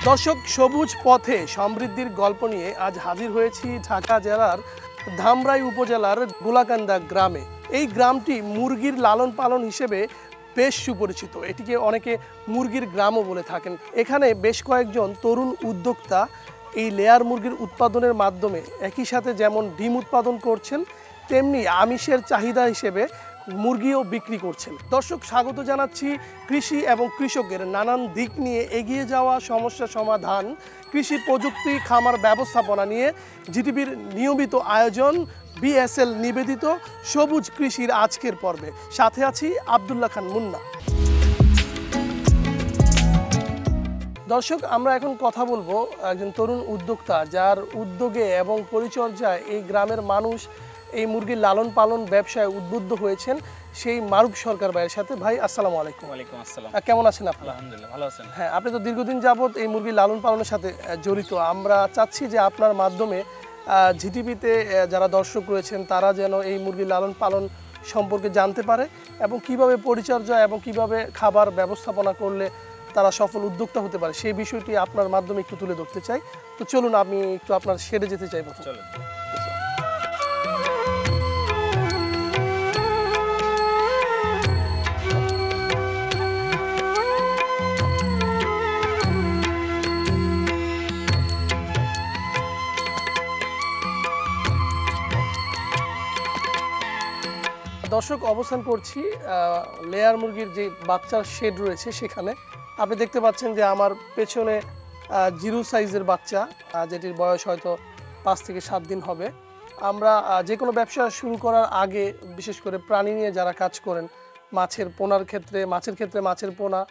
দর্শক, সবুজ পথে সমৃদ্ধির গল্প নিয়ে আজ হাজির হয়েছি ঢাকা জেলার ধামরাই উপজেলার গোলাকান্দা গ্রামে। এই গ্রামটি মুরগির লালন পালন হিসেবে বেশ সুপরিচিত। এটিকে অনেকে মুরগির গ্রামও বলে থাকেন। এখানে বেশ কয়েকজন তরুণ উদ্যোক্তা এই লেয়ার মুরগির উৎপাদনের মাধ্যমে একই সাথে যেমন ডিম উৎপাদন করছেন, তেমনি আমিষের চাহিদা হিসেবে মুরগিও বিক্রি করছেন। দর্শক, স্বাগত জানাচ্ছি কৃষি এবং কৃষকের নানান দিক নিয়ে এগিয়ে যাওয়া, সমস্যা সমাধান, কৃষি প্রযুক্তি, খামার ব্যবস্থাপনা নিয়ে জিটিভির নিয়মিত আয়োজন বিএসএল নিবেদিত সবুজ কৃষির আজকের পর্বে। সাথে আছি আব্দুল্লাহ খান মুন্না। দর্শক, আমরা এখন কথা বলবো একজন তরুণ উদ্যোক্তা যার উদ্যোগে এবং পরিচর্যায় এই গ্রামের মানুষ এই মুরগির লালন পালন ব্যবসায় উদ্বুদ্ধ হয়েছেন, সেই মারুফ সরকার ভাইয়ের সাথে। ভাই, আসসালামু আলাইকুম। ওয়ালাইকুম আসসালাম। কেমন আছেন আপনি? আলহামদুলিল্লাহ, ভালো আছেন। হ্যাঁ, আপনি তো দীর্ঘদিন যাবত এই মুরগির লালন পালনের সাথে জড়িত। আমরা চাচ্ছি যে আপনার মাধ্যমে জিটিভিতে যারা দর্শক রয়েছেন তারা যেন এই মুরগির লালন পালন সম্পর্কে জানতে পারে এবং কিভাবে পরিচর্যা এবং কিভাবে খাবার ব্যবস্থাপনা করলে তারা সফল উদ্যোক্তা হতে পারে, সেই বিষয়টি আপনার মাধ্যমে একটু তুলে ধরতে চাই। তো চলুন, আমি একটু আপনার সেরে যেতে চাই। চলুন। দর্শক, অবস্থান করছি লেয়ার মুরগির যে বাচ্চার শেড রয়েছে সেখানে। আপনি দেখতে পাচ্ছেন যে আমার পেছনে জিরো সাইজের বাচ্চা, যেটির বয়স হয়তো 5 থেকে 7 দিন হবে। আমরা যে কোনো ব্যবসা শুরু করার আগে, বিশেষ করে প্রাণী নিয়ে যারা কাজ করেন, মাছের পোনার ক্ষেত্রে মাছের পোনা,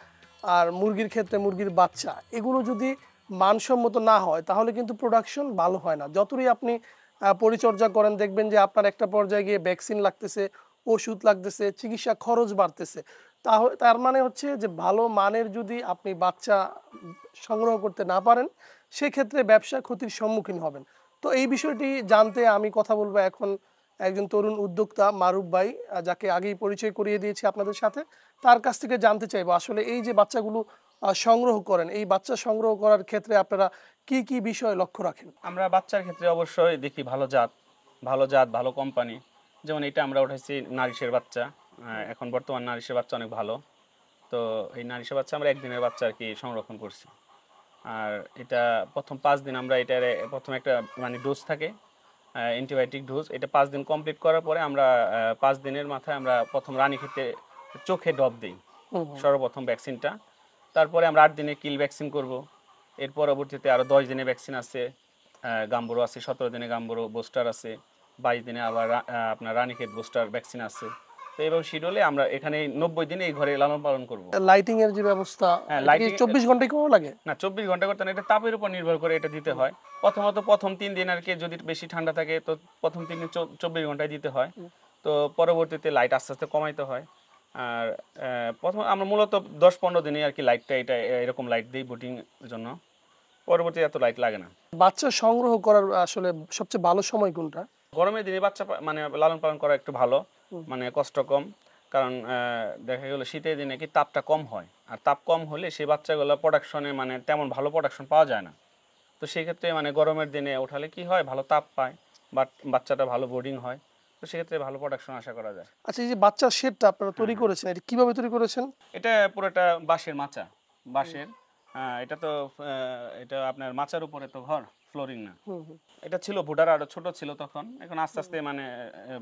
আর মুরগির ক্ষেত্রে মুরগির বাচ্চা, এগুলো যদি মানসম্মত না হয় তাহলে কিন্তু প্রোডাকশন ভালো হয় না। যতই আপনি পরিচর্যা করেন, দেখবেন যে আপনার একটা পর্যায়ে গিয়ে ভ্যাকসিন লাগতেছে, ওষুধ লাগতেছে, চিকিৎসা খরচ বাড়তেছে। তার মানে হচ্ছে যে ভালো মানের যদি আপনি বাচ্চা সংগ্রহ করতে না পারেন, সেক্ষেত্রে ব্যবসা ক্ষতির সম্মুখীন হবেন। তো এই বিষয়টি জানতে আমি কথা বলবো এখন একজন তরুণ উদ্যোক্তা মারুফ ভাই, যাকে আগেই পরিচয় করিয়ে দিয়েছি আপনাদের সাথে। তার কাছ থেকে জানতে চাইবো আসলে এই যে বাচ্চাগুলো সংগ্রহ করেন, এই বাচ্চা সংগ্রহ করার ক্ষেত্রে আপনারা কি কি বিষয় লক্ষ্য রাখেন? আমরা বাচ্চার ক্ষেত্রে অবশ্যই দেখি ভালো জাত, ভালো কোম্পানি। যেমন এটা আমরা উঠাইছি নারিশের বাচ্চা। এখন বর্তমান নারিশের বাচ্চা অনেক ভালো। তো এই নারিশের বাচ্চা আমরা একদিনের বাচ্চা আর কি সংরক্ষণ করছি। আর এটা প্রথম 5 দিন আমরা এটার প্রথম একটা মানে ডোজ থাকে, অ্যান্টিবায়োটিক ডোজ। এটা 5 দিন কমপ্লিট করার পরে আমরা 5 দিনের মাথায় আমরা প্রথম রানী ক্ষেত্রে চোখে ড্রপ দিই সর্বপ্রথম ভ্যাকসিনটা। তারপরে আমরা 8 দিনে কিল ভ্যাকসিন করব। এর পরবর্তীতে আরও 10 দিনে ভ্যাকসিন আছে, গাম্বুরো আছে, 17 দিনে গাম্বুরো বুস্টার আছে, 22 দিনে আবার আপনার রানীক্ষেত বুস্টার ভ্যাকসিন আছে। তো এইভাবে শিডিউলে আমরা এখানে 90 দিনে এই ঘরে লালন পালন করব। লাইটিং এর যে ব্যবস্থা, লাইটিং 24 ঘন্টায় কোন লাগে না, 24 ঘন্টা করতে না, এটা তাপের উপর নির্ভর করে এটা দিতে হয়। প্রথম 3 দিন আর কি যদি বেশি ঠান্ডা থাকে তো প্রথম 3 দিন 24 ঘন্টায় দিতে হয়। তো পরবর্তীতে লাইট আস্তে আস্তে কমাইতে হয়। আর প্রথম আমরা মূলত 10-15 দিনে আর কি লাইটটা এটা এরকম লাইট দিই বুটিং জন্য। পরবর্তীতে এত লাইট লাগে না। বাচ্চা সংগ্রহ করার আসলে সবচেয়ে ভালো সময় কোনটা? গরমের দিনে বাচ্চা মানে লালন পালন করা একটু ভালো, মানে কষ্ট কম। কারণ দেখা গেল শীতের দিনে কি তাপটা কম হয়, আর তাপ কম হলে সেই বাচ্চাগুলো প্রোডাকশনে মানে তেমন ভালো প্রোডাকশন পাওয়া যায় না। তো সেই ক্ষেত্রে মানে গরমের দিনে ওঠালে কি হয়, ভালো তাপ পায়, বাচ্চাটা ভালো বোর্ডিং হয়। তো সেক্ষেত্রে ভালো প্রোডাকশন আশা করা যায়। আচ্ছা, এই যে বাচ্চার শেডটা আপনারা তৈরি করেছেন, এটা কিভাবে তৈরি করেছেন? এটা পুরোটা বাঁশের মাচা, বাঁশের। এটা তো এটা আপনার মাচার উপরে তো ঘর, ফ্লোরিং না। এটা ছিল ভুটার আরো ছোট ছিল তখন, এখন আস্তে আস্তে মানে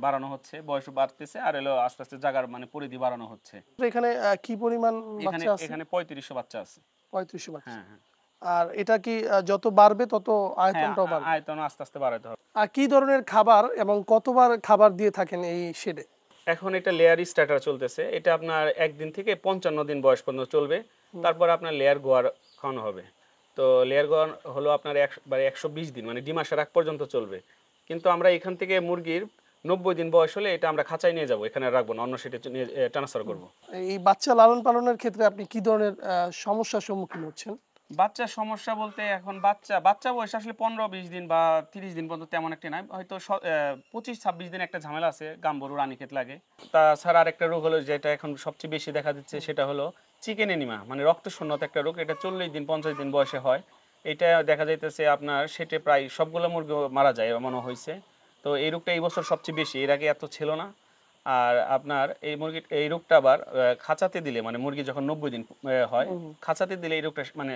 বাড়ানো হচ্ছে, বয়স বাড়তেছে, আর এলো আস্তে আস্তে জায়গার মানে পরিধি বাড়ানো হচ্ছে। এখানে কি পরিমাণ বাচ্চা আছে? এখানে 3500 বাচ্চা আছে। 3500 বাচ্চা। হ্যাঁ, হ্যাঁ। আর এটা কি যত বাড়বে তত আয়তনটাও বাড়বে? আয়তন আস্তে আস্তে বাড়াতে হবে। আর কি ধরনের খাবার এবং কতবার খাবার দিয়ে থাকেন এই শেডে? এখন এটা লেয়ার স্টার্টার চলতেছে। এটা আপনার 1 দিন থেকে 55 দিন বয়স পর্যন্ত চলবে। তারপর আপনার লেয়ার গোয়ার খাওয়ানো হবে। তো লেয়ার গোয়ার হলো আপনার 120 দিন মানে ডিম আসার আগ পর্যন্ত চলবে। কিন্তু আমরা এখান থেকে মুরগির 90 দিন বয়স হলে এটা আমরা খাঁচায় নিয়ে যাব, এখানে রাখবো না, অন্য সেটে ট্রান্সফার করব। এই বাচ্চা লালন পালনের ক্ষেত্রে আপনি কি ধরনের সমস্যার সম্মুখীন হচ্ছেন? বাচ্চার সমস্যা বলতে এখন বাচ্চা বয়স আসলে 15-20 দিন বা 30 দিন পর্যন্ত তেমন একটা নাই, হয়তো 25-26 দিন একটা ঝামেলা আছে, গাম্বুরু রানীক্ষেত লাগে। তাছাড়া আরেকটা রোগ হলো যেটা এখন সবচেয়ে বেশি দেখা দিচ্ছে, সেটা হলো চিকেন এনিমা, মানে রক্ত শূন্যতা একটা রোগ। এটা 40 দিন 50 দিন বয়সে হয়। এটা দেখা যাইতেছে আপনার সেটে প্রায় সবগুলো মুরগি মারা যায় মনে হয়েছে। তো এই রোগটা এই বছর সবচেয়ে বেশি, এর আগে এত ছিল না। আর আপনার এই রোগটা আবার খাঁচাতে দিলে মানে মুরগি যখন 90 দিন হয়, খাঁচাতে দিলে এই রোগটা মানে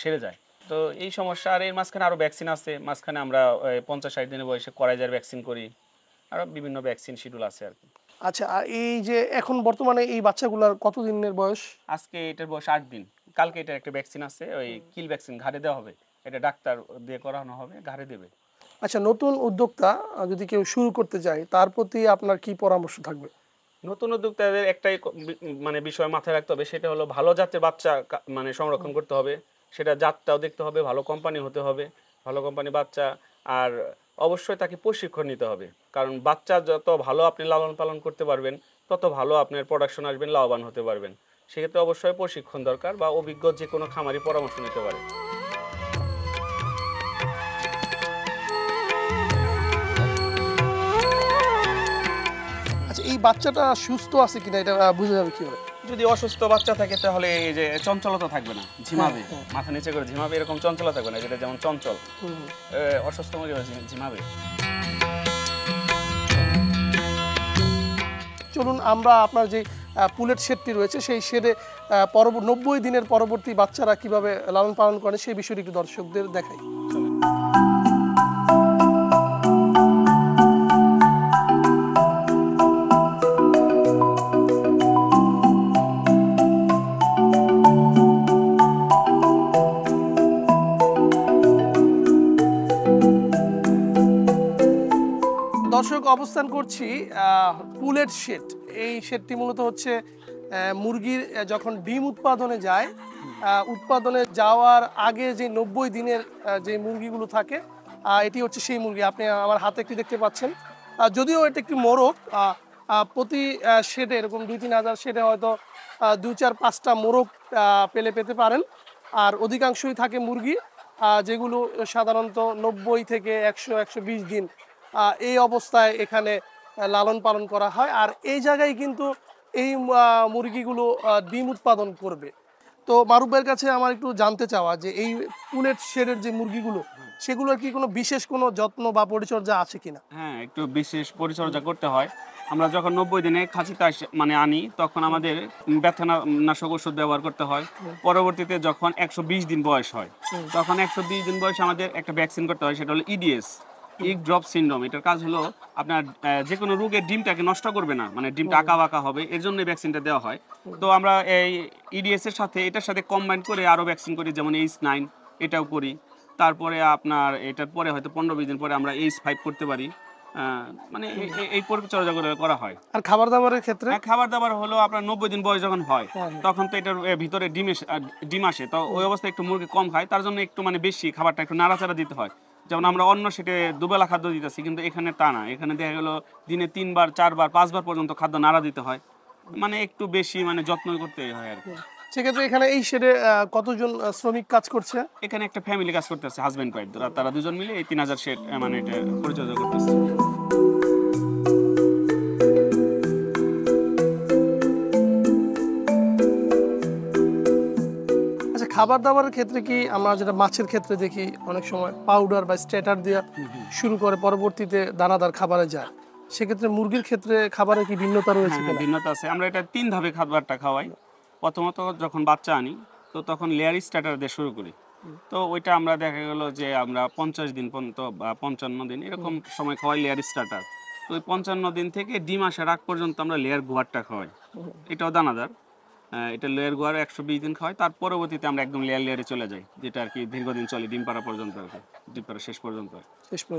সেরে যায়। তো এই সমস্যা। আর এর মাঝখানে আরো ভ্যাকসিন আছে, মাঝখানে আমরা 50-60 দিনের বয়সে করাইজার ভ্যাকসিন করি, আরো বিভিন্ন ভ্যাকসিন শিডিউল আছে আর কি। আচ্ছা, আর এই যে এখন বর্তমানে এই বাচ্চাগুলোর কত দিনের বয়স? আজকে এটার বয়স 8 দিন, কালকে এটার একটা ভ্যাকসিন আছে, ওই কিল ভ্যাকসিন ঘাড়ে দেওয়া হবে, এটা ডাক্তার দিয়ে করানো হবে, ঘাড়ে দেবে। আচ্ছা, নতুন উদ্যোক্তা যদি কেউ শুরু করতে চায় তার প্রতি আপনার কি পরামর্শ থাকবে? নতুন উদ্যোক্তাদের একটাই মানে বিষয় মাথায় রাখতে হবে, সেটা হলো ভালো জাতের বাচ্চা মানে সংরক্ষণ করতে হবে। সেটা জাতটাও দেখতে হবে, ভালো কোম্পানি হতে হবে, ভালো কোম্পানি বাচ্চা। আর অবশ্যই তাকে প্রশিক্ষণ নিতে হবে, কারণ বাচ্চা যত ভালো আপনি লালন পালন করতে পারবেন তত ভালো আপনার প্রোডাকশন আসবেন, লাভবান হতে পারবেন। সেক্ষেত্রে অবশ্যই প্রশিক্ষণ দরকার, বা অভিজ্ঞ যে কোনো খামারি পরামর্শ নিতে পারে। আচ্ছা, এই বাচ্চাটা সুস্থ আছে কিনা এটা বুঝে যাবে কিভাবে? যদি অসুস্থ বাচ্চা থাকে তাহলে এই যে চঞ্চলতা থাকবে না, ঝিমাবে, মাথা নিচে করে ঝিমাবে, এরকম চঞ্চলতা থাকবে না, যেটা যেমন চঞ্চল অসুস্থ মুরগি ঝিমাবে। চলুন আমরা আপনার যে পুলেট শেডটি রয়েছে সেই শেডে 90 দিনের পরবর্তী বাচ্চারা কিভাবে লালন পালন করে সেই বিষয়টি একটু দর্শকদের দেখাই। দর্শক, অবস্থান করছি পুলেট শেড। এই শেডটি মূলত হচ্ছে মুরগির যখন ডিম উৎপাদনে যায়, উৎপাদনে যাওয়ার আগে যে 90 দিনের যে মুরগিগুলো থাকে, এটি হচ্ছে সেই মুরগি। আপনি আমার হাতে একটি দেখতে পাচ্ছেন, যদিও এটা একটি মোরগ। প্রতি শেডে এরকম 2-3 হাজার শেডে হয়তো 2-4-5টা মোরগ পেতে পারেন। আর অধিকাংশই থাকে মুরগি, যেগুলো সাধারণত 90 থেকে 100-120 দিন এই অবস্থায় এখানে লালন পালন করা হয়। আর এই জায়গায় কিন্তু এই মুরগিগুলো ডিম উৎপাদন করবে। তো মারুফ ভাইয়ের কাছে আমার একটু জানতে চাওয়া যে এই পুলেট শেডের যে মুরগিগুলো, সেগুলোর কি কোনো বিশেষ কোনো যত্ন বা পরিচর্যা আছে কিনা? হ্যাঁ, একটু বিশেষ পরিচর্যা করতে হয়। আমরা যখন 90 দিনে খাঁচিতে মানে আনি, তখন আমাদের ব্যথানাশক ওষুধ ব্যবহার করতে হয়। পরবর্তীতে যখন 120 দিন বয়স হয়, তখন 120 দিন বয়সে আমাদের একটা ভ্যাকসিন করতে হয়, সেটা হলো ইডিএস, ইগ ড্রপ সিনড্রোম। এটার কাজ হলো আপনার যে কোনো রোগের ডিমটাকে নষ্ট করবে না, মানে ডিমটা আঁকা বাঁকা হবে, এর জন্য ভ্যাকসিনটা দেওয়া হয়। তো আমরা এই ইডিএস এর সাথে এটার সাথে কম্বাইন করে আরও ভ্যাকসিন করি, যেমন H9 এটাও করি। তারপরে আপনার এটার পরে হয়তো 15-20 দিন পরে আমরা H5 করতে পারি। মানে এই পরিচর্যা করা হয়। আর খাবার দাবারের ক্ষেত্রে? খাবার দাবার হলো আপনার 90 দিন বয়স যখন হয়, তখন তো এটার ভিতরে ডিম আসে, তো ওই অবস্থায় একটু মুরগি কম খায়, তার জন্য একটু মানে বেশি খাবারটা একটু নাড়াচাড়া দিতে হয়। যেমন আমরা অন্য সেটে দুবেলা খাদ্য দিতেছি, কিন্তু এখানে তা না, এখানে দেখা গেলো দিনে 3বার 4বার 5বার পর্যন্ত খাদ্য নাড়া দিতে হয়, মানে একটু বেশি মানে যত্ন করতে হয় আর কি। সেক্ষেত্রে এখানে এই শেডে কতজন শ্রমিক কাজ করছে? এখানে একটা ফ্যামিলি কাজ করতেছে, হাজবেন্ড ওয়াইফ, তারা দুজন মিলে এই 3000 শেড মানে এটা পরিচর্যা করতেছে। আচ্ছা, খাবার দাবারের ক্ষেত্রে কি আমরা যেটা মাছের ক্ষেত্রে দেখি অনেক সময় পাউডার বা স্ট্যাটার দিয়ে শুরু করে পরবর্তীতে দানাদার খাবারে যায়, সেক্ষেত্রে মুরগির ক্ষেত্রে খাবারের কি ভিন্নতা রয়েছে কিনা? ভিন্নতা আছে। আমরা এটা 3 ধাপে খাবারটা খাওয়াই। প্রথমত যখন বাচ্চা আনি, তো তখন লেয়ার স্টার্টার দিয়ে শুরু করি। তো ওইটা আমরা দেখা গেল যে আমরা 50 দিন পর্যন্ত বা 55 দিন এরকম সময় খাওয়াই লেয়ার স্টার্টার। তো ওই 55 দিন থেকে ডিম আসার আগ পর্যন্ত আমরা লেয়ার গুয়ারটা খাওয়াই, এটাও দানাদার। এটা লেয়ার গুয়ার 120 দিন খাওয়াই, তার পরবর্তীতে আমরা একদম লেয়ারে চলে যাই, যেটা আর কি দীর্ঘদিন চলে, ডিম পাড়া পর্যন্ত আর কি, ডিম পাড়া শেষ পর্যন্ত।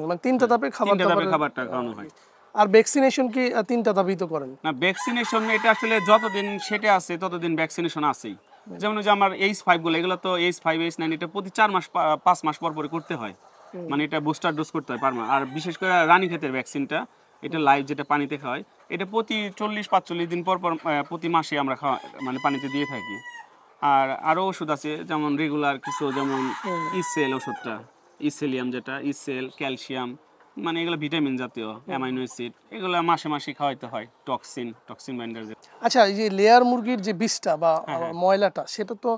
মানে 3টা ধাপে খাবারটা খাওয়ানো হয়। আর ভ্যাকসিনেশন কি 3টা ধাপেই তো করেন? না, ভ্যাকসিনেশন এটা আসলে যতদিন সেটা আছে ততদিন ভ্যাকসিনেশন আছেই। যেমন যে আমার H5 গুলো, এগুলো তো H5 H9 এটা প্রতি 4 মাস 5 মাস পর পরে করতে হয়, মানে এটা বুস্টার ডোজ করতে হয় পারমা। আর বিশেষ করে রানীক্ষেতের ভ্যাকসিনটা, এটা লাইভ যেটা পানিতে খাওয়াই, এটা প্রতি 40-45 দিন পর পর প্রতি মাসে আমরা মানে পানিতে দিয়ে থাকি। আর আরও ওষুধ আছে, যেমন রেগুলার কিছু, যেমন ইসেল ওষুধটা, ইসেলিয়াম যেটা, ইসেল, ক্যালসিয়াম, মানে এগুলো ভিটামিন জাতীয়, অ্যামাইনো অ্যাসিড, এগুলো মাসে মাসে খাওয়াইতে হয়। Toxin binder. আচ্ছা, এই যে লেয়ার মুরগির যে বীজটা বা ময়লাটা, সেটা তো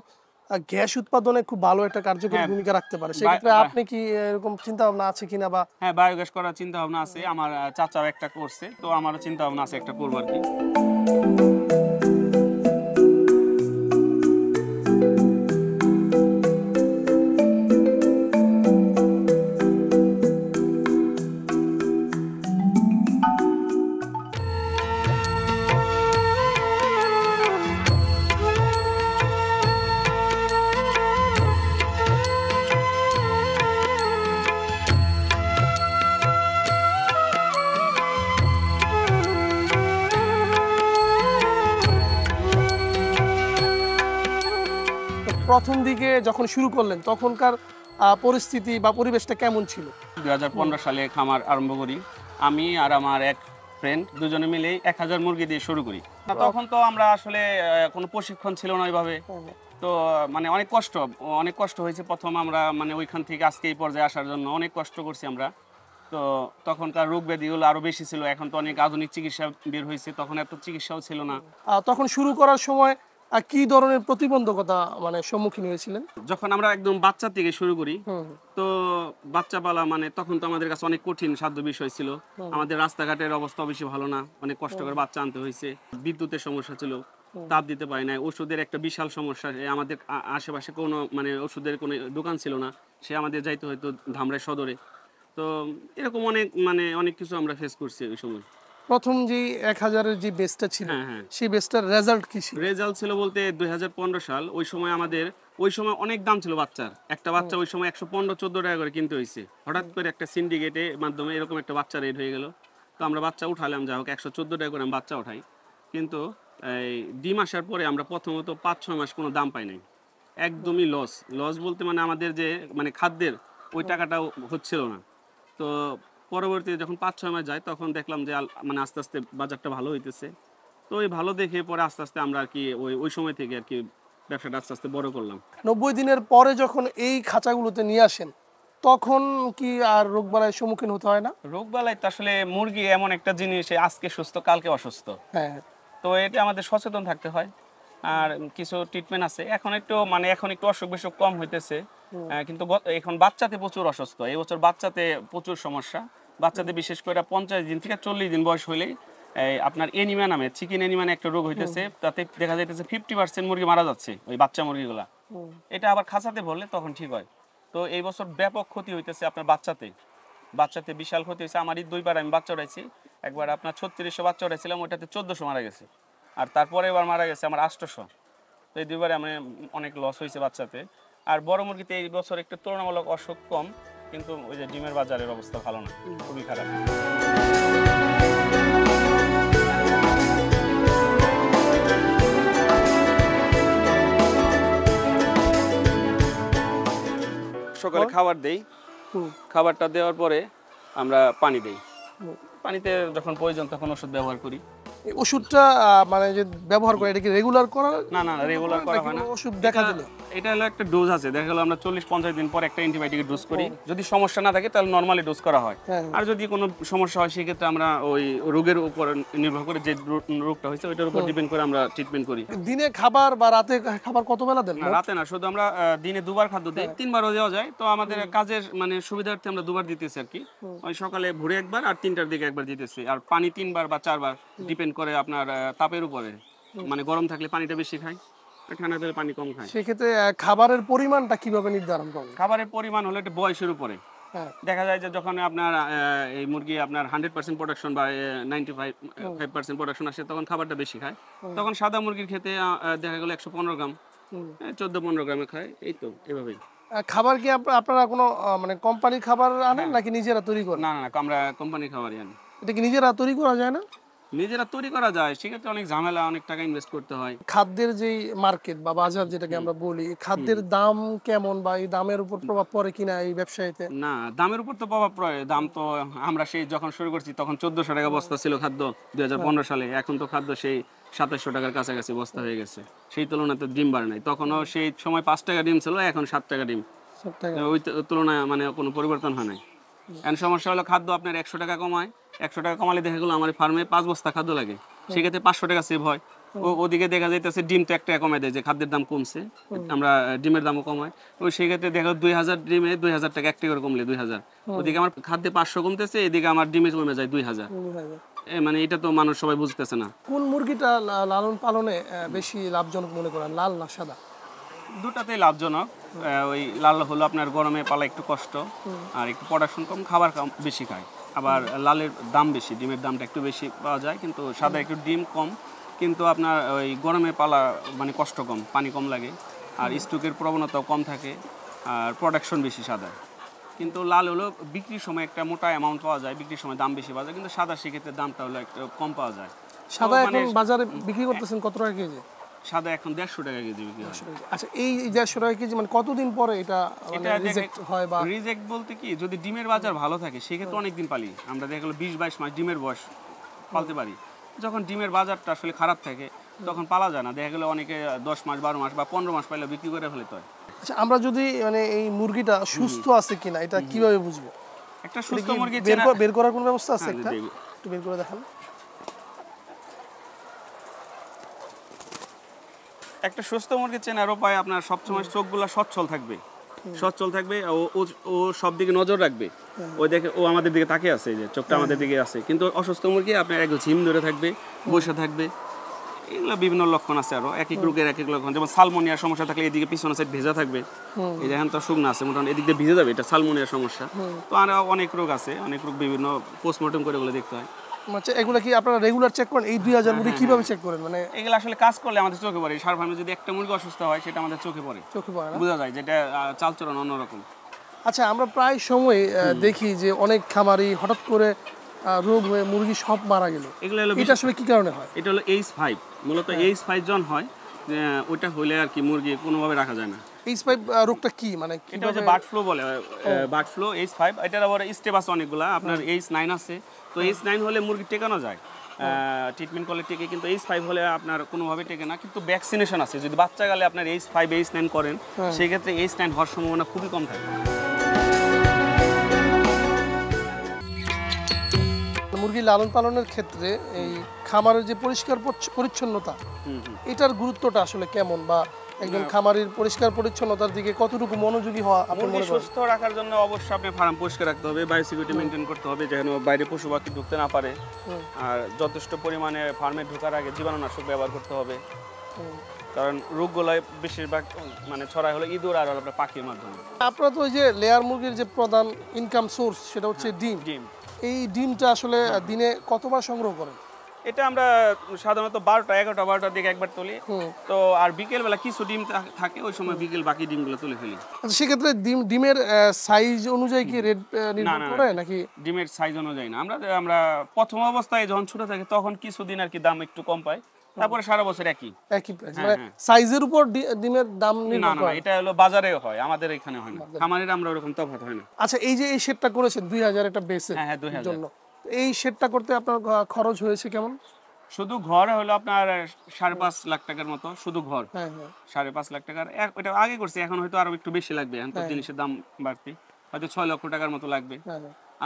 গ্যাস উৎপাদনে খুব ভালো একটা কার্যকরী হ্যাঁ, ভূমিকা রাখতে পারে। সেক্ষেত্রে আপনি কি এরকম চিন্তা ভাবনা আছে কিনা বা হ্যাঁ, বায়োগ্যাস করার চিন্তা ভাবনা আছে। আমার চাচাও একটা করছে, তো আমারও চিন্তা ভাবনা আছে একটা করবো আর কি। প্রথম দিকে যখন শুরু করলেন তখনকার পরিস্থিতি বা পরিবেশটা কেমন ছিল? 2015 সালে খামার আরম্ভ করি। আমি আর আমার এক ফ্রেন্ড দুজনে মিলে 1000 মুরগি দিয়ে শুরু করি। তখন তো আমরা আসলে কোনো প্রশিক্ষণ ছিল না ওইভাবে। তো মানে অনেক কষ্ট হয়েছে প্রথম আমরা মানে ওইখান থেকে আজকে এই পর্যায়ে আসার জন্য অনেক কষ্ট করছি আমরা। তো তখনকার রোগ ব্যাধিগুলো আরো বেশি ছিল, এখন তো অনেক আধুনিক চিকিৎসা বের হয়েছে, তখন এত চিকিৎসাও ছিল না। তখন শুরু করার সময় কি ধরনের প্রতিবন্ধকতা মানে সম্মুখীন হয়েছিলেন? যখন আমরা একদম বাচ্চা থেকে শুরু করি, হুম, তো বাচ্চা পালা মানে তখন তো আমাদের কাছে অনেক কঠিন সাধ্য বিষয় ছিল। আমাদের রাস্তাঘাটের অবস্থা বেশি ভালো না, অনেক কষ্ট করে বাচ্চা আনতে হয়েছে। বিদ্যুতের সমস্যা ছিল, তাপ দিতে পারি না। ওষুধের একটা বিশাল সমস্যা, আমাদের আশেপাশে কোনো মানে ওষুধের কোনো দোকান ছিল না, সে আমাদের যাইতে হয়তো ধামরাই সদরে। তো এরকম অনেক কিছু আমরা ফেস করছি ওই সময়। প্রথম যে 1000-এর যে বেসটা ছিল হ্যাঁ, হ্যাঁ। সেই বেসটার রেজাল্ট কি ছিল? রেজাল্ট ছিল বলতে 2015 সাল, ওই সময় অনেক দাম ছিল বাচ্চার। একটা বাচ্চা ওই সময় 115-14 টাকা করে কিনতে হয়েছে। হঠাৎ করে একটা সিন্ডিকেটের মাধ্যমে এরকম একটা বাচ্চা রেট হয়ে গেল। তো আমরা বাচ্চা উঠালাম, যা হোক 114 টাকা করে আমি বাচ্চা উঠাই। কিন্তু এই ডিম আসার পরে আমরা প্রথমত 5-6 মাস কোনো দাম পাই নাই, একদমই লস বলতে মানে আমাদের যে মানে খাদ্যের ওই টাকাটাও হচ্ছিল না। তো পরবর্তীতে যখন 5-6 মাস যায় তখন দেখলাম যে মানে আস্তে আস্তে বাজারটা ভালো হইতেছে। তো ওই ভালো দেখে পরে আস্তে আস্তে আমরা আর কি ওই সময় থেকে আর কি ব্যবসাটা আস্তে আস্তে বড় করলাম। 90 দিনের পরে যখন এই খাঁচাগুলোতে নিয়ে আসেন তখন কি আর রোগবালাইয়ের সম্মুখীন হতে হয় না? রোগবালাই তো আসলে মুরগি এমন একটা জিনিস, আজকে সুস্থ কালকে অসুস্থ। হ্যাঁ, তো এটা আমাদের সচেতন থাকতে হয়। আর কিছু ট্রিটমেন্ট আছে, এখন একটু অসুখ বিসুখ কম হইতেছে। কিন্তু এখন বাচ্চাতে প্রচুর অসুস্থ, এই বছর বাচ্চাতে প্রচুর সমস্যা। বাচ্চাতে বিশেষ করে 50 দিন থেকে 40 দিন বয়স হইলেই আপনার এনিমিয়া নামে চিকেন এনিমিয়া একটা রোগ হইতেছে। তাতে দেখা যাইতেছে 50% মুরগি মারা যাচ্ছে, ওই বাচ্চা মুরগিগুলা। এটা আবার খাঁচাতে ভরলে তখন ঠিক হয়। তো এই বছর ব্যাপক ক্ষতি হইতেছে আপনার বাচ্চাতে বিশাল ক্ষতি হয়েছে। আমারই 2বার আমি বাচ্চা উঠাইছি। একবার আপনার 3600 বাচ্চা উঠাইছিলাম, ওইটাতে 1400 মারা গেছে। আর তারপরে এবার মারা গেছে আমার 800। তো এই 2বারে আমি অনেক লস হয়েছে বাচ্চাতে। আর বড় মুরগিতে এই বছর একটু তুলনামূলক অসুখ কম, কিন্তু ওই যে ডিমের বাজারের অবস্থা ভালো না, খুবই খারাপ। সকালে খাবার দেই, খাবারটা দেওয়ার পরে আমরা পানি দেই। পানিতে যখন প্রয়োজন তখন ওষুধ ব্যবহার করি। এই ওষুধটা মানে যে ব্যবহার করে এটা কি রেগুলার করা? না, রেগুলার করা হয় না। ওষুধ দেখা দিলে এটা হলো একটা ডোজ আছে, দেখা গেলো আমরা 40-50 দিন পর একটা অ্যান্টিবায়োটিকের ডোজ করি। যদি সমস্যা না থাকে তাহলে নরমালি ডোজ করা হয়। আর যদি কোনো সমস্যা হয় সেক্ষেত্রে আমরা ওই রোগের উপর নির্ভর করে, যে রোগটা হয়েছে ওইটার উপর ডিপেন্ড করে আমরা ট্রিটমেন্ট করি। দিনে খাবার বা রাতে খাবার কত বেলা দেন? না, রাতে না, শুধু আমরা দিনে 2বার খাদ্য দিই, 3বারও দেওয়া যায়। তো আমাদের কাজের মানে সুবিধার্থে আমরা 2বার দিতেছি আর কি। ওই সকালে ভোরে একবার আর 3টার দিকে একবার দিতেছি। আর পানি 3বার বা 4বার ডিপেন্ড করে আপনার তাপের উপরে। মানে গরম থাকলে পানিটা বেশি খায়, ঠান্ডা থাকলে পানি কম খায়। সেক্ষেত্রে খাবারের পরিমাণটা কিভাবে নির্ধারণ করেন? খাবারের পরিমাণ হলো একটা বয়সের উপরে। দেখা যায় যে যখন আপনার এই মুরগি আপনার 100% প্রোডাকশন বা 95% প্রোডাকশন আসে তখন খাবারটা বেশি খায়। তখন সাদা মুরগির খেতে দেখা গেল 115 গ্রাম, 14-15 গ্রামে খায়, এই তো এভাবেই। খাবার কি আপনারা কোনো মানে কোম্পানির খাবার আনেন নাকি নিজেরা তৈরি করেন? না, আমরা কোম্পানির খাবারই আনি। এটা কি নিজেরা তৈরি করা যায় না? নিজেরা তৈরি করা যায়, সেক্ষেত্রে অনেক ঝামেলা, অনেক টাকা ইনভেস্ট করতে হয়। খাদ্যের যেই মার্কেট বা বাজার যেটাকে আমরা বলি, খাদ্যের দাম কেমন বা এই দামের উপর প্রভাব পড়ে কিনা এই ব্যবসায়ীতে? না, দামের উপর তো প্রভাব পড়ে। দাম তো আমরা সেই যখন শুরু করছি তখন 1400 টাকা বস্তা ছিল খাদ্য 2015 সালে। এখন তো খাদ্য সেই 2700 টাকার কাছাকাছি বস্তা হয়ে গেছে। সেই তুলনায় তো ডিম বাড়ে নাই। তখনও সেই সময় 5 টাকা ডিম ছিল, এখন 7 টাকা ডিম। ওই তুলনায় মানে কোনো পরিবর্তন হয় নাই। এখন সমস্যা হলো খাদ্য আপনার 100 টাকা কমায়, 100 টাকা কমালে দেখা গেলো আমার ফার্মে 5 বস্তা খাদ্য লাগে, সেক্ষেত্রে 500 টাকা সেভ হয়। ওদিকে দেখা যাইতেছে ডিম তো একটা কমায় দেয় যে খাদ্যের দাম কমছে, আমরা ডিমের দামও কমাই, ওই সেই ক্ষেত্রে দেখা 2000 ডিমে 2000 টাকা একটা করে কমলে 2000, ওদিকে আমার খাদ্যে 500 কমতেছে, এদিকে আমার ডিমে কমে যায় 2000। মানে এটা তো মানুষ সবাই বুঝতেছে না। কোন মুরগিটা লালন পালনে বেশি লাভজনক মনে করেন, লাল না সাদা? দুটাতেই লাভজনক। ওই লাল হলো আপনার গরমে পালা একটু কষ্ট, আর একটু প্রোডাকশন কম, খাবার বেশি খায়। আবার লালের দাম বেশি, ডিমের দামটা একটু বেশি পাওয়া যায়, কিন্তু সাদা একটু ডিম কম, কিন্তু আপনার ওই গরমে পালা মানে কষ্ট কম, পানি কম লাগে, আর স্টকের প্রবণতাও কম থাকে, আর প্রোডাকশন বেশি সাদা। কিন্তু লাল হলো বিক্রির সময় একটা মোটা অ্যামাউন্ট পাওয়া যায়, বিক্রির সময় দাম বেশি পাওয়া যায়, কিন্তু সাদা সেক্ষেত্রে দামটা হলো একটু কম পাওয়া যায়। সাদা এখন বাজারে বিক্রি করতেছেন কত টাকা কেজি? সাদা এখন 150 টাকা কেজি বিক্রি হয়। আচ্ছা, এই 150 টাকা কেজি মানে কতদিন পরে এটা রিজেক্ট হয়? বা রিজেক্ট বলতে কি, যদি ডিমের বাজার ভালো থাকে সেক্ষেত্রে অনেকদিন পালি আমরা, দেখা গেলো 20-22 মাস ডিমের বয়স পালতে পারি। যখন ডিমের বাজারটা আসলে খারাপ থাকে তখন পালা যায় না, দেখা গেলো অনেকে 10 মাস 12 মাস বা 15 মাস পাইলে বিক্রি করে ফেলতে হয়। আচ্ছা, আমরা যদি মানে এই মুরগিটা সুস্থ আছে কিনা এটা কিভাবে বুঝবো? একটা সুস্থ মুরগি বের করার কোনো ব্যবস্থা আছে? একটু বের করে দেখান। একটা সুস্থ মুরগি চেনার উপায় আপনার সবসময় চোখগুলো সচ্ছল থাকবে, সচ্ছল থাকবে, ও সব দিকে নজর রাখবে, ও দেখে ও আমাদের দিকে তাকিয়ে আছে, যে চোখটা আমাদের দিকে আছে। কিন্তু অসুস্থ মুরগি আপনার এক ঝিম ধরে থাকবে, বসে থাকবে, এগুলো বিভিন্ন লক্ষণ আছে। আরো এক এক রোগের এক এক লক্ষণ, যেমন সালমোনিয়ার সমস্যা থাকলে এদিকে পিছনের সাইড ভেজা থাকবে, এই দেখেন তো শুকনো আছে মোটামুটি, এদিক দিয়ে ভিজে যাবে, এটা সালমোনিয়ার সমস্যা। তো আর অনেক রোগ আছে, অনেক রোগ বিভিন্ন পোস্টমর্টম করে ওগুলো দেখতে হয়। আচ্ছা, এগুলা কি আপনারা রেগুলার চেক করেন? এই 2000 মুরগি কিভাবে চেক করেন? মানে এগুলো আসলে কাজ করলে আমাদের চোখে পড়ে। সার ফার্মে যদি একটা মুরগি অসুস্থ হয় সেটা আমাদের চোখে পড়ে, বোঝা যায় যেটা চালচলন অন্যরকম। আচ্ছা, আমরা প্রায় সময় দেখি যে অনেক খামারি হঠাৎ করে রোগ হয়ে মুরগি সব মারা গেল, এগুলো হলো এটা আসলে কি কারণে হয়? এটা হলো H5, মূলত H5 জন হয়, ওইটা হলে আর কি মুরগি কোনোভাবে রাখা যায় না। H5 রোগটা কি, মানে এটা হচ্ছে বার্ড ফ্লু বলে, বার্ড ফ্লু H5। এটার আবার স্টেপ আছে অনেকগুলা, আপনার H9 আছে, তো H9 হলে মুরগি টেকানো যায়, ট্রিটমেন্ট করলে টেকে, কিন্তু H5 হলে আপনার কোনোভাবে টেকে না। কিন্তু ভ্যাকসিনেশন আছে, যদি বাচ্চা গেলে আপনার H5 H9 করেন সেই ক্ষেত্রে H9 হওয়ার সম্ভাবনা খুবই কম থাকে। মুরগি লালন পালনের ক্ষেত্রে এই খামারের যে পরিষ্কার পরিচ্ছন্নতা, এটার গুরুত্বটা আসলে কেমন, বা একজন খামারির পরিষ্কার পরিচ্ছন্নতার দিকে কতটুকু মনোযোগী হওয়া আপনি মনে করেন? সুস্থ রাখার জন্য অবশ্যই আপনি ফার্ম পরিষ্কার রাখতে হবে, বায়োসিকিউরিটি মেনটেন করতে হবে, যেন বাইরে পশু পাখি ঢুকতে না পারে, আর যথেষ্ট পরিমাণে ফার্মে ঢোকার আগে জীবাণুনাশক ব্যবহার করতে হবে, কারণ রোগগুলো বেশিরভাগ মানে ছড়ায় হলো ইঁদুর আর আপনার পাখির মাধ্যমে। আপনারা তো ওই যে লেয়ার মুরগির যে প্রধান ইনকাম সোর্স সেটা হচ্ছে ডিম, এই ডিমটা আসলে দিনে কতবার সংগ্রহ করেন? এটা আমরা সাধারণত 12টার দিকে একবার তুলি, তো আর বিকেল বেলা কিছু ডিম থাকে, ওই সময় বিকেল বাকি ডিমগুলো তুলে ফেলি। আচ্ছা, সেক্ষেত্রে ডিমের সাইজ অনুযায়ী কি রেট নির্ধারণ করে নাকি? ডিমের সাইজ অনুযায়ী না, আমরা প্রথম অবস্থায় যখন ছোট থাকে তখন কিছুদিন আর কি দাম একটু কম পাই, তারপরে সারা বছর একই প্রাইস। মানে সাইজের উপর ডিমের দাম নির্ভর করে? না, এটা হলো বাজারেও হয়, আমাদের এখানে হয় না, খামারের আমরা ওরকম তফাৎ হয় না। আচ্ছা, এই যে এই শেডটা করেছেন 2000 একটা বেসের জন্য, এই শেডটা করতে আপনার খরচ হয়েছে কেমন? শুধু ঘর হলো আপনার 5.5 লাখ টাকার মতো, শুধু ঘর 5.5 লাখ টাকার। এটা আগে করছি, এখন হয়তো আরো একটু বেশি লাগবে, এখন তো জিনিসের দাম বাড়তি, হয়তো 6 লক্ষ টাকার মতো লাগবে।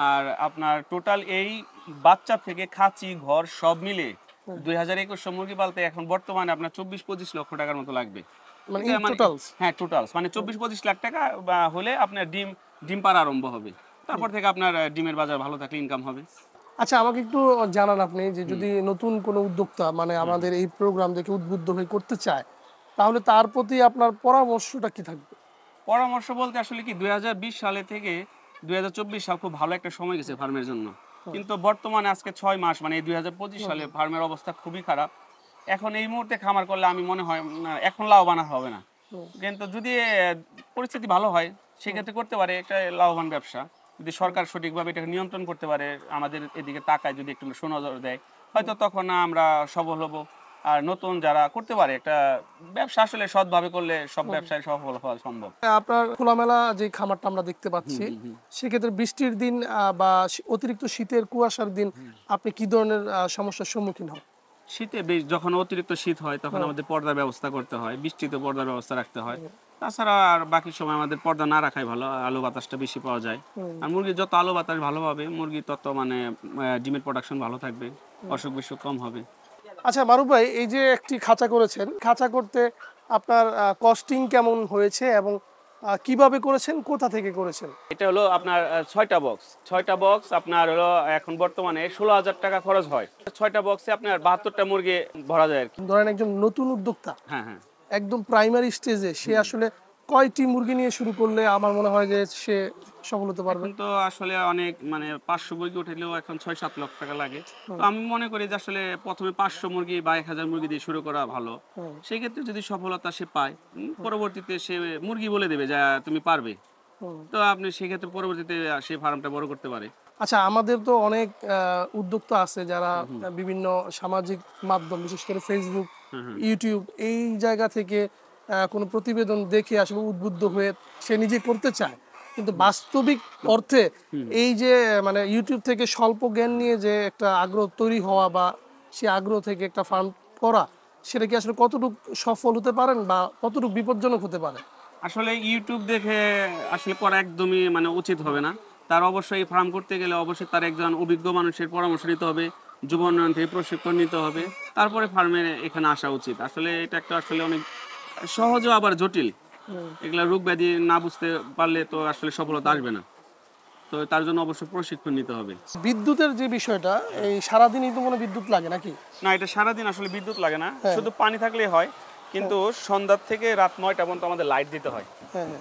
আর আপনার টোটাল এই বাচ্চা থেকে খাঁচি ঘর সব মিলে 2100 মুরগি পালতে এখন বর্তমানে আপনার 24-25 লক্ষ টাকার মতো লাগবে। হ্যাঁ, টোটালস মানে 24-25 লাখ টাকা হলে আপনার ডিম পাড়া আরম্ভ হবে, তারপর থেকে আপনার ডিমের বাজার ভালো থাকলে ইনকাম হবে। আচ্ছা, আমাকে একটু জানান আপনি, যে যদি নতুন কোনো উদ্যোক্তা মানে আমাদের এই প্রোগ্রাম দেখে উদ্বুদ্ধ হয়ে করতে চায়, তাহলে তার প্রতি আপনার পরামর্শটা কি থাকবে? পরামর্শ বলতে আসলে কি, 2020 সালে থেকে 2024 সাল খুব ভালো একটা সময় গেছে ফার্মের জন্য, কিন্তু বর্তমানে আজকে 6 মাস মানে 2025 সালে ফার্মের অবস্থা খুবই খারাপ। এখন এই মুহূর্তে খামার করলে আমি মনে হয় এখন লাভবান হবে না, কিন্তু যদি পরিস্থিতি ভালো হয় সেক্ষেত্রে করতে পারে একটা লাভবান ব্যবসা। যদি সরকার সঠিকভাবে এটাকে নিয়ন্ত্রণ করতে পারে, আমাদের এদিকে তাকায়, যদি একটু সুনজর দেয়, হয়তো তখন আমরা সফল হব। আর নতুন যারা করতে পারে একটা ব্যবসা, আসলে সৎভাবে করলে সব ব্যবসায় সফল হওয়া সম্ভব। আপনার খোলামেলা যে খামারটা আমরা দেখতে পাচ্ছি, সেক্ষেত্রে বৃষ্টির দিন বা অতিরিক্ত শীতের কুয়াশার দিন আপনি কি ধরনের সমস্যার সম্মুখীন হন? শীতে যখন অতিরিক্ত শীত হয় তখন আমাদের পর্দার ব্যবস্থা করতে হয়, বৃষ্টিতে পর্দার ব্যবস্থা রাখতে হয়। তাছাড়া আর বাকি সময় আমাদের পর্দা না রাখাই ভালো, আলো বাতাসটা বেশি পাওয়া যায়। আর মুরগির যত আলো বাতাস ভালো হবে, মুরগি তত মানে ডিমের প্রোডাকশন ভালো থাকবে, অসুখ বিসুখ কম হবে। আচ্ছা মারুফ ভাই, এই যে একটি খাঁচা করেছেন, খাঁচা করতে আপনার কস্টিং কেমন হয়েছে এবং কিভাবে করেছেন, কোথা থেকে করেছেন? এটা হলো আপনার 6টা বক্স আপনার হলো এখন বর্তমানে 16,000 টাকা খরচ হয়। 6টা বক্সে আপনার 72টা মুরগি ভরা যায় আর কি। ধরেন একজন নতুন উদ্যোক্তা হ্যাঁ হ্যাঁ। একদম প্রাইমারি স্টেজে সে আসলে কয়টি মুরগি নিয়ে শুরু করলে আমার মনে হয় যে সে সফল হতে পারবে? এখন তো আসলে অনেক মানে 500 মুরগি উঠাইলেও এখন 6-7 লক্ষ টাকা লাগে। তো আমি মনে করি যে আসলে প্রথমে 500 মুরগি বা 1000 মুরগি দিয়ে শুরু করা ভালো। সেই ক্ষেত্রে যদি সফলতা সে পায়, পরবর্তীতে সে মুরগি বলে দেবে যে তুমি পারবে। তো আপনি সেক্ষেত্রে পরবর্তীতে সেই ফার্মটা বড় করতে পারে। আচ্ছা, আমাদের তো অনেক উদ্যোক্তা আছে যারা বিভিন্ন সামাজিক মাধ্যম, বিশেষ করে ফেসবুক, ইউটিউব, এই জায়গা থেকে কোনো প্রতিবেদন দেখে আসলে উদ্বুদ্ধ হয়ে সে নিজে করতে চায়, কিন্তু বাস্তবিক অর্থে এই যে মানে ইউটিউব থেকে স্বল্প জ্ঞান নিয়ে যে একটা আগ্রহ তৈরি হওয়া বা সে আগ্রহ থেকে একটা ফার্ম করা, সেটা কি আসলে কতটুকু সফল হতে পারেন বা কতটুকু বিপজ্জনক হতে পারে? আসলে ইউটিউব দেখে আসলে করা একদমই মানে উচিত হবে না। তার অবশ্যই ফার্ম করতে গেলে অবশ্যই তার একজন অভিজ্ঞ মানুষের পরামর্শ নিতে হবে, যুব উন্নয়ন থেকে প্রশিক্ষণ নিতে হবে, তারপরে ফার্মে এখানে আসা উচিত। আসলে এটা একটা আসলে অনেক সহজও আবার জটিল। এগুলা রোগ ব্যাধি না বুঝতে পারলে তো আসলে সফলতা আসবে না। তো তার জন্য অবশ্যই প্রশিক্ষণ নিতে হবে। বিদ্যুতের যে বিষয়টা, এই সারাদিনই তো মনে বিদ্যুৎ লাগে নাকি? না, এটা সারাদিন আসলে বিদ্যুৎ লাগে না, শুধু পানি থাকলেই হয়। কিন্তু সন্ধ্যা থেকে রাত 9টা পর্যন্ত আমাদের লাইট দিতে হয়।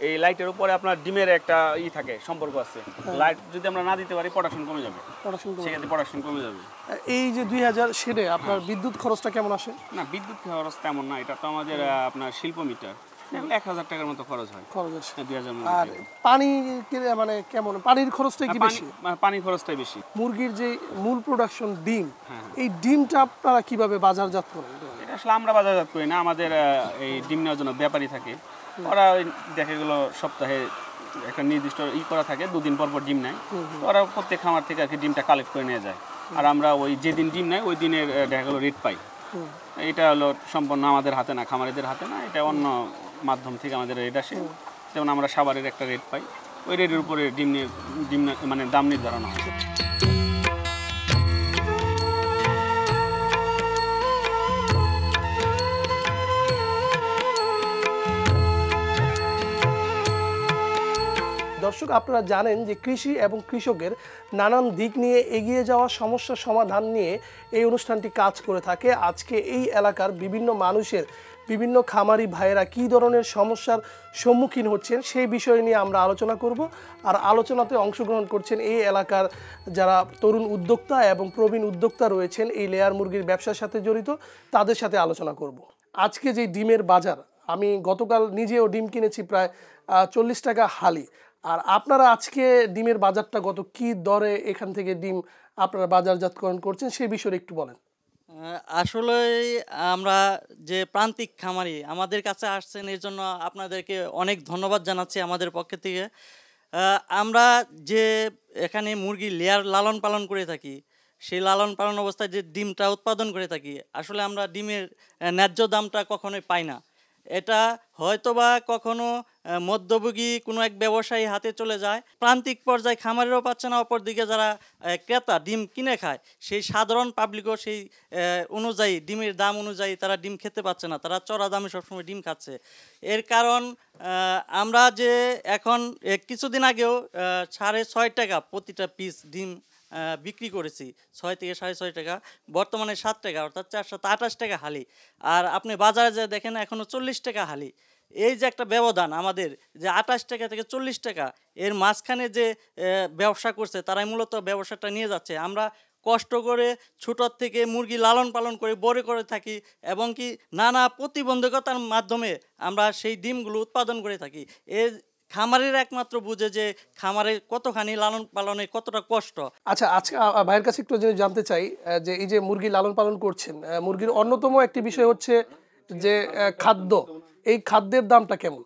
এই লাইটের উপরে আপনার ডিমের একটা থাকে, সম্পর্ক আছে। লাইট যদি আমরা না দিতে পারি প্রোডাকশন কমে যাবে, সেক্ষেত্রে প্রোডাকশন কমে যাবে। এই যে 2000 সেরে আপনার বিদ্যুৎ খরচটা কেমন আসে? না, বিদ্যুৎ খরচ তেমন না, এটা তো আমাদের আপনার শিল্প মিটার। 1,000 টাকার মতো খরচ হয়। খরচ আসে। 2000 আর পানি মানে কেমন, পানির খরচটা কি বেশি? পানি খরচটাই বেশি। মুরগির যে মূল প্রোডাকশন ডিম, এই ডিমটা আপনারা কিভাবে বাজারজাত করেন? এটা আসলে আমরা বাজারজাত করি না, আমাদের এই ডিম নেওয়ার জন্য ব্যাপারী থাকে। ওরা দেখা গেলো সপ্তাহে একটা নির্দিষ্ট করা থাকে, 2 দিন পর পর ডিম নেয়। ওরা প্রত্যেক খামার থেকে আর কি ডিমটা কালেক্ট করে নিয়ে যায়। আর আমরা ওই যেদিন ডিম নেয় ওই দিনের দেখা গেলো রেট পাই। এটা হলো সম্পূর্ণ আমাদের হাতে না, খামারিদের হাতে না, এটা অন্য মাধ্যম থেকে আমাদের রেট আসে। যেমন আমরা সাভারের একটা রেট পাই, ওই রেটের উপরে ডিম মানে দাম নির্ধারণ হয়। দর্শক, আপনারা জানেন যে কৃষি এবং কৃষকের নানান দিক নিয়ে এগিয়ে যাওয়া, সমস্যার সমাধান নিয়ে এই অনুষ্ঠানটি কাজ করে থাকে। আজকে এই এলাকার বিভিন্ন মানুষের, বিভিন্ন খামারি ভাইয়েরা কী ধরনের সমস্যার সম্মুখীন হচ্ছেন সেই বিষয় নিয়ে আমরা আলোচনা করব। আর আলোচনাতে অংশগ্রহণ করছেন এই এলাকার যারা তরুণ উদ্যোক্তা এবং প্রবীণ উদ্যোক্তা রয়েছেন এই লেয়ার মুরগির ব্যবসার সাথে জড়িত, তাদের সাথে আলোচনা করব। আজকে যে ডিমের বাজার, আমি গতকাল নিজেও ডিম কিনেছি প্রায় 40 টাকা হালি। আর আপনারা আজকে ডিমের বাজারটা কত, কি দরে এখান থেকে ডিম আপনারা বাজারজাতকরণ করছেন সেই বিষয়ে একটু বলেন। আসলে আমরা যে প্রান্তিক খামারি আমাদের কাছে আসছেন, এর জন্য আপনাদেরকে অনেক ধন্যবাদ জানাচ্ছি আমাদের পক্ষ থেকে। আমরা যে এখানে মুরগি লেয়ার লালন পালন করে থাকি, সেই লালন পালন অবস্থায় যে ডিমটা উৎপাদন করে থাকি, আসলে আমরা ডিমের ন্যায্য দামটা কখনোই পাই না। এটা হয়তোবা কখনো মধ্যভোগী কোনো এক ব্যবসায়ী হাতে চলে যায়, প্রান্তিক পর্যায়ে খামারেরও পাচ্ছে না, অপরদিকে যারা ক্রেতা ডিম কিনে খায় সেই সাধারণ পাবলিকও সেই অনুযায়ী ডিমের দাম অনুযায়ী তারা ডিম খেতে পাচ্ছে না, তারা চড়া দামে সবসময় ডিম খাচ্ছে। এর কারণ আমরা যে এখন কিছুদিন আগেও 6.5 টাকা প্রতিটা পিস ডিম বিক্রি করেছি, 6 থেকে 6.5 টাকা, বর্তমানে 7 টাকা, অর্থাৎ 428 টাকা হালি। আর আপনি বাজারে যে দেখেন এখনও 40 টাকা হালি। এই যে একটা ব্যবধান আমাদের, যে 28 টাকা থেকে 40 টাকা, এর মাঝখানে যে ব্যবসা করছে তারাই মূলত ব্যবসাটা নিয়ে যাচ্ছে। আমরা কষ্ট করে ছোটোর থেকে মুরগি লালন পালন করে বড় করে থাকি এবং কি নানা প্রতিবন্ধকতার মাধ্যমে আমরা সেই ডিমগুলো উৎপাদন করে থাকি। এর খামারের একমাত্র বুঝে যে খামারে কতখানি লালন পালনে কতটা কষ্ট। আচ্ছা, আজকে ভাইয়ের কাছে একটু জিনিস জানতে চাই, যে এই যে মুরগি লালন পালন করছেন, মুরগির অন্যতম একটি বিষয় হচ্ছে যে খাদ্য, এই খাদ্যের দামটা কেমন?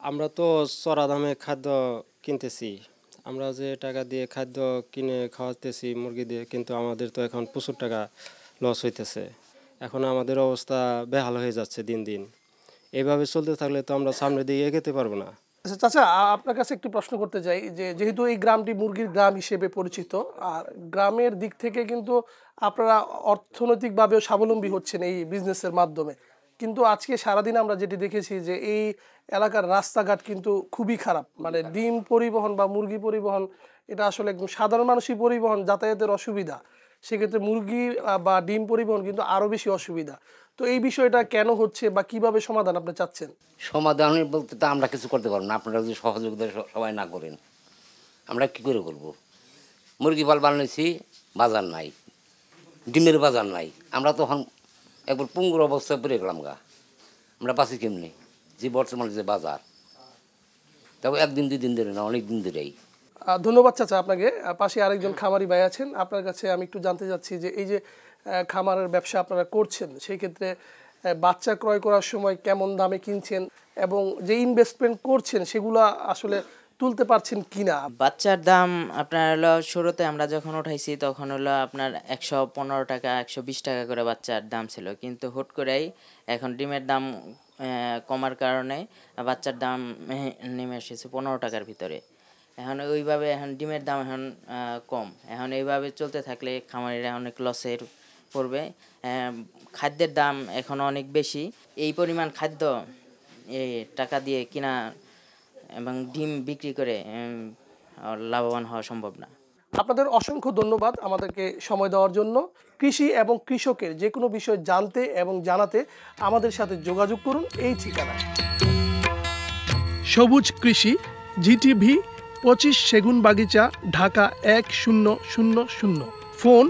আমরা তো চড়া দামে খাদ্য কিনতেছি, আমরা যে টাকা দিয়ে খাদ্য কিনে খাওয়াতেছি মুরগি দিয়ে, কিন্তু আমাদের তো এখন প্রচুর টাকা লস হইতেছে। এখন আমাদের অবস্থা বেহাল হয়ে যাচ্ছে দিন দিন। এইভাবে চলতে থাকলে তো আমরা সামনের দিকে এগোতে পারবো না। আচ্ছা চাচা, আপনার কাছে একটু প্রশ্ন করতে চাই যে যেহেতু এই গ্রামটি মুরগির গ্রাম হিসেবে পরিচিত, আর গ্রামের দিক থেকে কিন্তু আপনারা অর্থনৈতিকভাবেও স্বাবলম্বী হচ্ছেন এই বিজনেসের মাধ্যমে। কিন্তু আজকে সারাদিন আমরা যেটি দেখেছি যে এই এলাকার রাস্তাঘাট কিন্তু খুবই খারাপ, মানে ডিম পরিবহন বা মুরগি পরিবহন এটা আসলে একদম সাধারণ মানুষই পরিবহন, যাতায়াতের অসুবিধা, সেক্ষেত্রে মুরগি বা ডিম পরিবহন কিন্তু আরও বেশি অসুবিধা। তো এই বিষয়টা কেন হচ্ছে বা কিভাবে সমাধান আপনি চাচ্ছেন? সমাধান বলতে তো আমরা কিছু করতে পারবো না, আপনারা যদি সহযোগিতা সবাই না করেন আমরা কি করে করবো? মুরগি পাল বানিয়েছি, বাজার নাই, ডিমের বাজার নাই, আমরা তখন একবার পুঙ্গুর অবস্থায় পড়ে গেলাম গা। আমরা পাচ্ছি কেমনি যে বর্তমানে যে বাজার, তবে একদিন 2 দিন ধরে না, অনেক দিন ধরেই। ধন্যবাদ চাচা আপনাকে। পাশে আরেকজন খামারি ভাই আছেন, আপনার কাছে আমি একটু জানতে চাচ্ছি যে এই যে খামারের ব্যবসা আপনারা করছেন, সেই ক্ষেত্রে বাচ্চা ক্রয় করার সময় কেমন দামে কিনছেন এবং যে ইনভেস্টমেন্ট করছেন সেগুলা আসলে তুলতে পারছেন কিনা? বাচ্চার দাম আপনার হলো শুরুতে আমরা যখন উঠাইছি তখন হলো আপনার 115 টাকা 120 টাকা করে বাচ্চার দাম ছিল, কিন্তু হুট করেই এখন ডিমের দাম কমার কারণে বাচ্চার দাম নেমে এসেছে 15 টাকার ভিতরে। এখন ওইভাবে এখন ডিমের দাম এখন কম, এখন এইভাবে চলতে থাকলে খামারিরা অনেক লসের পড়বে। খাদ্যের দাম এখন অনেক বেশি, এই পরিমাণ খাদ্য এই টাকা দিয়ে কিনা এবং ডিম বিক্রি করে লাভবান হওয়া সম্ভব না। আপনাদের অসংখ্য ধন্যবাদ আমাদেরকে সময় দেওয়ার জন্য। কৃষি এবং কৃষকের যে কোনো বিষয় জানতে এবং জানাতে আমাদের সাথে যোগাযোগ করুন এই ঠিকানায়। সবুজ কৃষি, জিটিভি 25 সেগুন বাগিচা, Dhaka 1000। Phone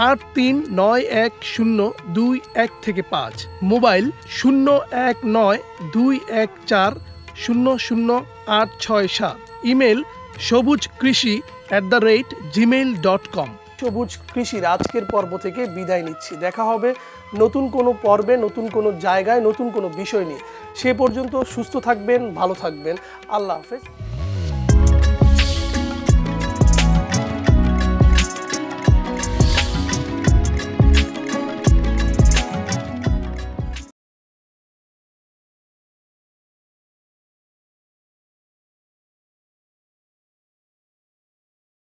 83910215, mobile 019214000867, email sobujkrishi@gmail.com। সবুজ কৃষির আজকের পর্ব থেকে বিদায় নিচ্ছি। দেখা হবে নতুন কোনো পর্বে, নতুন কোনো জায়গায়, নতুন কোনো বিষয় নিয়ে। সে পর্যন্ত সুস্থ থাকবেন, ভালো থাকবেন। আল্লাহ হাফেজ।